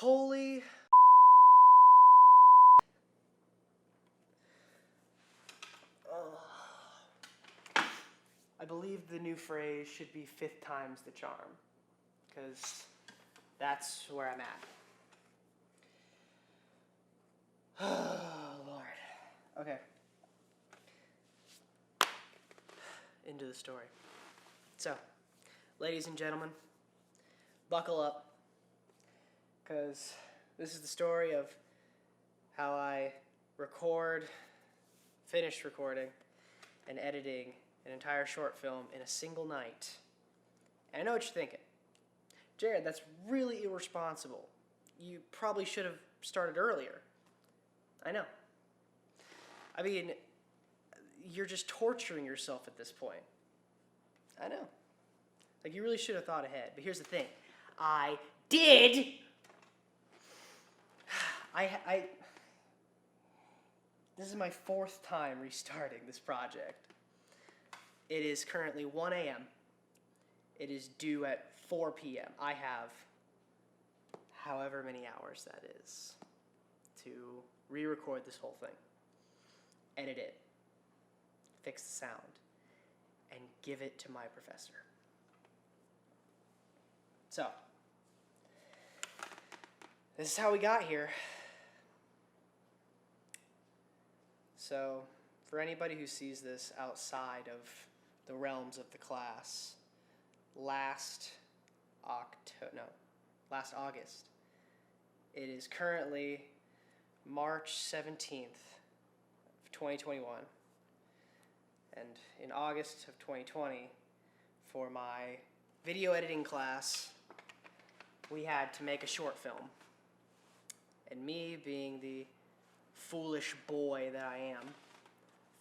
Holy I believe the new phrase should be fifth time's the charm, because that's where I'm at. Oh, Lord. Okay. Into the story. So, ladies and gentlemen, buckle up, because this is the story of how I finished recording and editing an entire short film in a single night. And I know what you're thinking. Jared, that's really irresponsible. You probably should have started earlier. I know. I mean, you're just torturing yourself at this point. I know. Like, you really should have thought ahead. But here's the thing. I did. This is my fourth time restarting this project. It is currently 1 a.m. It is due at 4 p.m. I have however many hours that is to re-record this whole thing, edit it, fix the sound, and give it to my professor. So, this is how we got here. So, for anybody who sees this outside of the realms of the class, last August, it is currently March 17th of 2021, and in August of 2020, for my video editing class, we had to make a short film, and me, being the foolish boy that I am,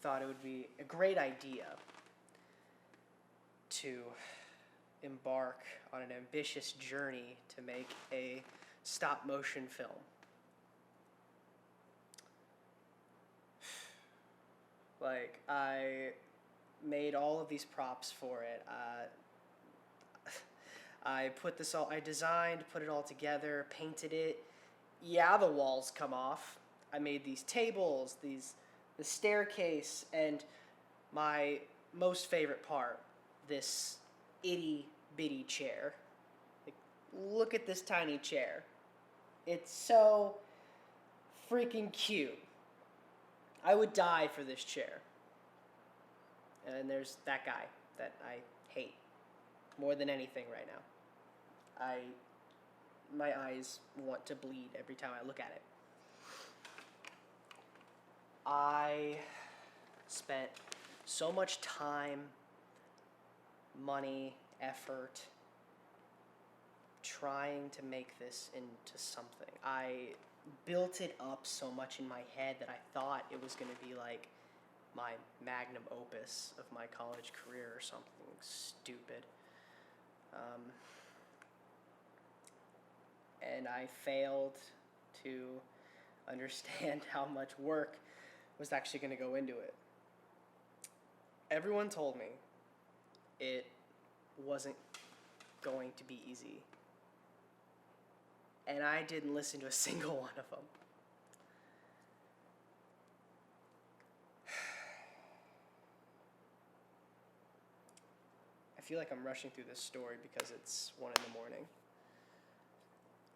thought it would be a great idea to embark on an ambitious journey to make a stop-motion film. Like, I made all of these props for it. I designed, put it all together, painted it. Yeah, the walls come off. I made these tables, the staircase, and my most favorite part, this itty-bitty chair. Like, look at this tiny chair. It's so freaking cute. I would die for this chair. And there's that guy that I hate more than anything right now. My eyes want to bleed every time I look at it. I spent so much time, money, effort trying to make this into something. I built it up so much in my head that I thought it was going to be like my magnum opus of my college career or something stupid. And I failed to understand how much work was actually going to go into it. Everyone told me it wasn't going to be easy. And I didn't listen to a single one of them. I feel like I'm rushing through this story because it's 1 in the morning.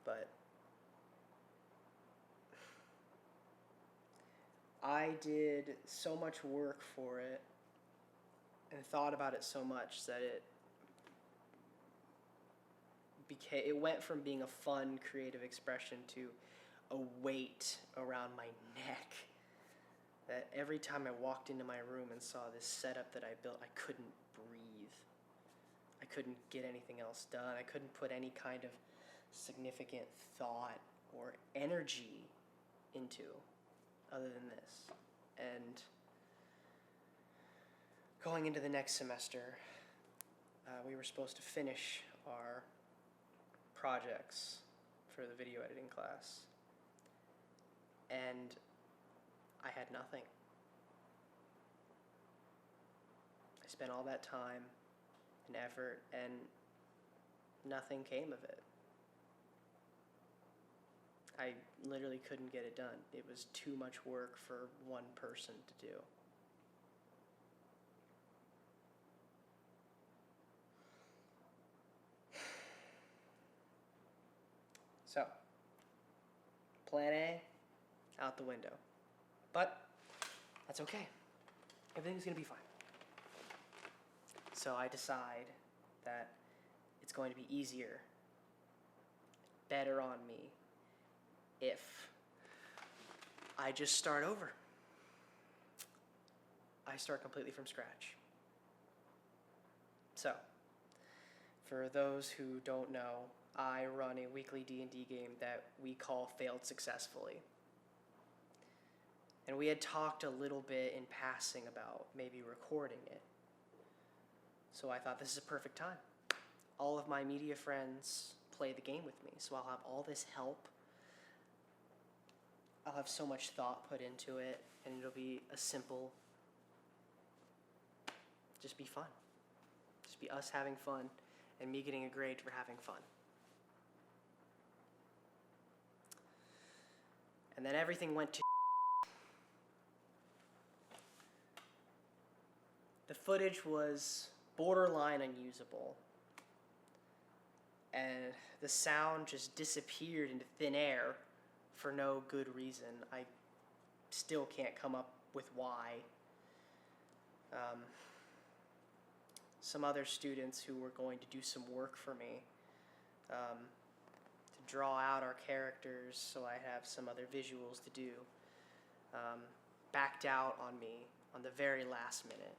But I did so much work for it and thought about it so much that it went from being a fun, creative expression to a weight around my neck. That every time I walked into my room and saw this setup that I built, I couldn't breathe. I couldn't get anything else done. I couldn't put any kind of significant thought or energy into other than this. And going into the next semester, we were supposed to finish our projects for the video editing class. And I had nothing. I spent all that time and effort, and nothing came of it. I literally couldn't get it done. It was too much work for one person to do. So, plan A, out the window. But that's okay. Everything's gonna be fine. So I decide that it's going to be easier, better on me, if I just start over. I start completely from scratch. So, for those who don't know, I run a weekly D&D game that we call Failed Successfully. And we had talked a little bit in passing about maybe recording it. So I thought this is a perfect time. All of my media friends play the game with me, so I'll have all this help. I'll have so much thought put into it, and it'll be a simple, just be fun. Just be us having fun, and me getting a grade for having fun. And then everything went to the footage was borderline unusable. And the sound just disappeared into thin air for no good reason. I still can't come up with why. Some other students who were going to do some work for me to draw out our characters so I have some other visuals to do, backed out on me on the very last minute.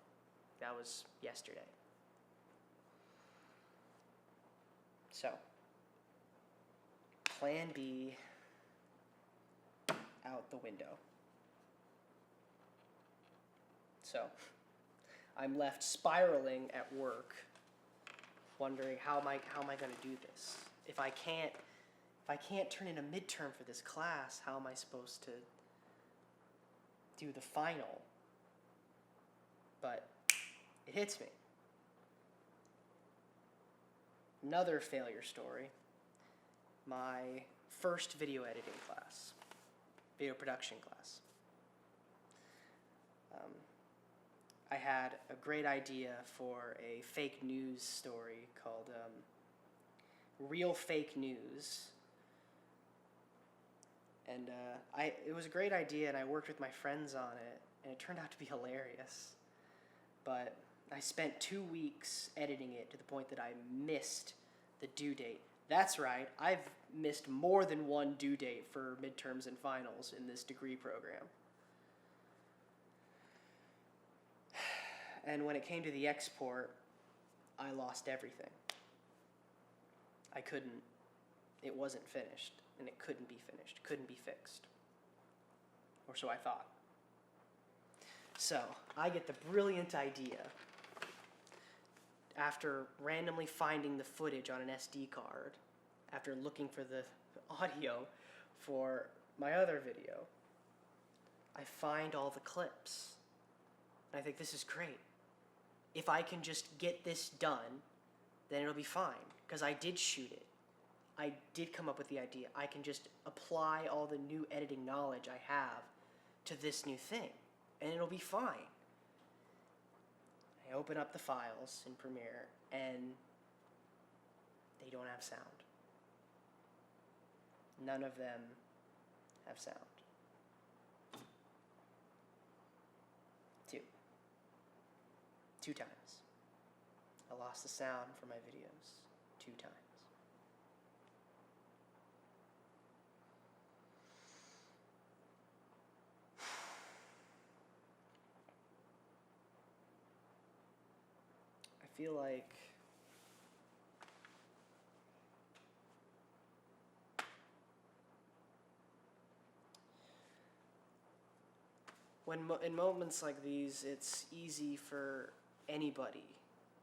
That was yesterday. So, plan B, out the window. So, I'm left spiraling at work, wondering how am I going to do this? If I can't turn in a midterm for this class, how am I supposed to do the final? But it hits me. Another failure story. My first video editing class, video production class. I had a great idea for a fake news story called Real Fake News. And it was a great idea, and I worked with my friends on it, and it turned out to be hilarious. But I spent 2 weeks editing it to the point that I missed the due date. That's right, I've missed more than one due date for midterms and finals in this degree program. And when it came to the export, I lost everything. It wasn't finished, and it couldn't be finished, couldn't be fixed. Or so I thought. So, I get the brilliant idea, after randomly finding the footage on an SD card, after looking for the audio for my other video, I find all the clips. And I think this is great. If I can just get this done, then it'll be fine, because I did shoot it. I did come up with the idea. I can just apply all the new editing knowledge I have to this new thing, and it'll be fine. I open up the files in Premiere, and they don't have sound. None of them have sound. Two times. I lost the sound for my videos 2 times. I feel like in moments like these, it's easy for anybody,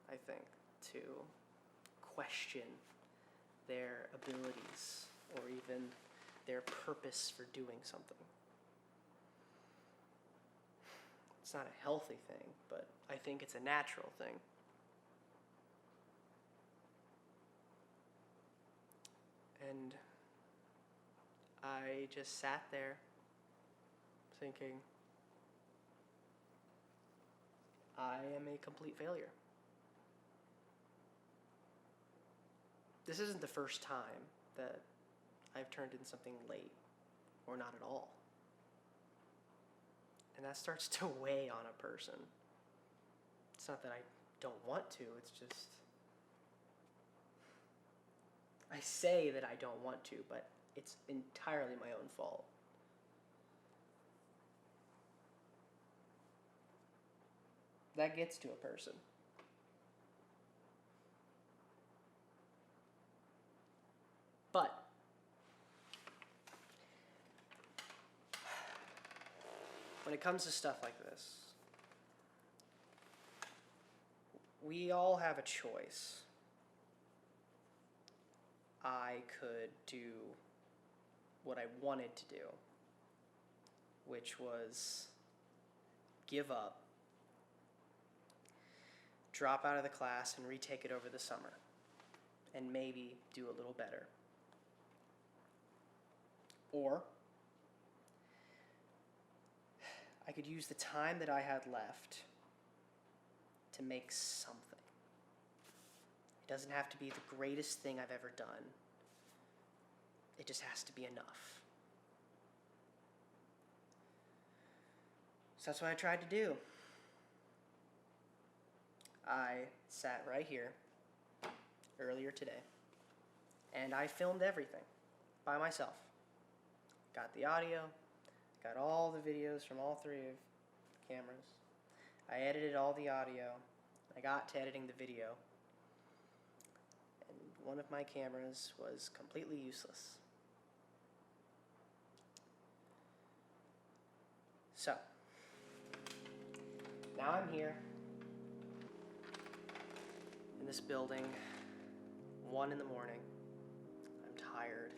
I think, to question their abilities or even their purpose for doing something. It's not a healthy thing, but I think it's a natural thing. And I just sat there thinking, I am a complete failure. This isn't the first time that I've turned in something late or not at all. And that starts to weigh on a person. It's not that I don't want to, it's just, I say that I don't want to, but it's entirely my own fault. That gets to a person. But when it comes to stuff like this, we all have a choice. I could do what I wanted to do, which was give up, drop out of the class, and retake it over the summer, and maybe do a little better. Or I could use the time that I had left to make something. It doesn't have to be the greatest thing I've ever done. It just has to be enough. So that's what I tried to do. I sat right here earlier today and I filmed everything by myself. Got the audio, got all the videos from all three of the cameras. I edited all the audio. I got to editing the video. And one of my cameras was completely useless. So, now I'm here in this building, 1 in the morning. I'm tired.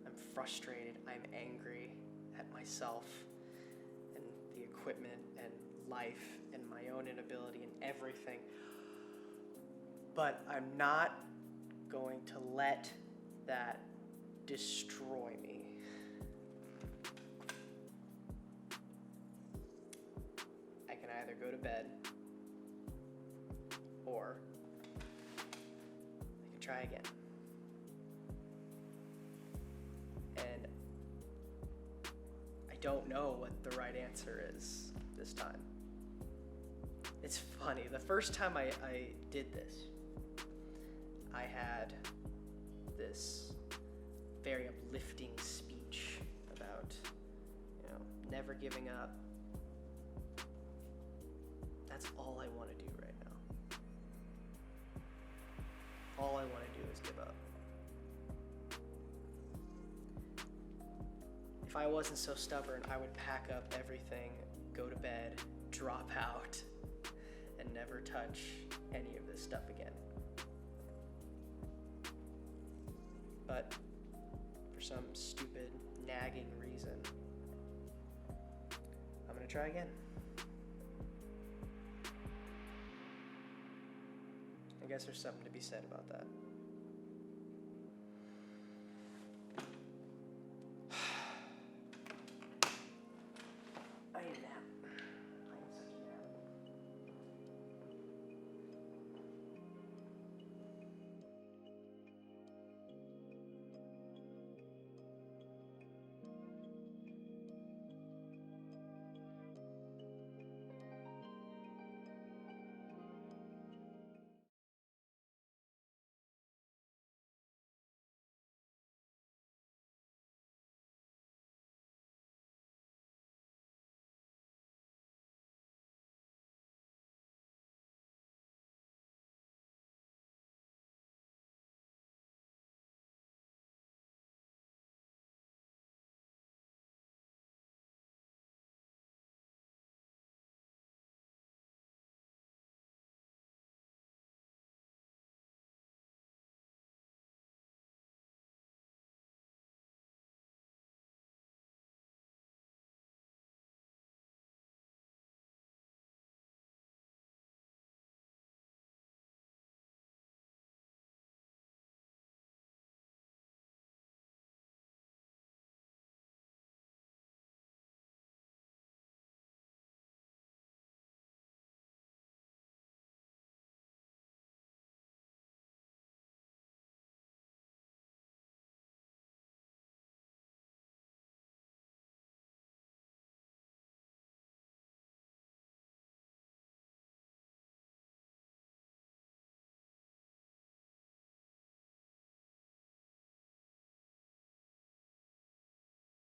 I'm frustrated. I'm angry at myself and the equipment and life and my own inability and everything. But I'm not going to let that destroy me. I can either go to bed or I can try again. And I don't know what the right answer is this time. It's funny, the first time I did this, I had this very uplifting speech about, never giving up. That's all I want to do right now. All I want to do is give up. If I wasn't so stubborn, I would pack up everything, go to bed, drop out, and never touch any of this stuff again. But for some stupid, nagging reason, I'm gonna try again. I guess there's something to be said about that.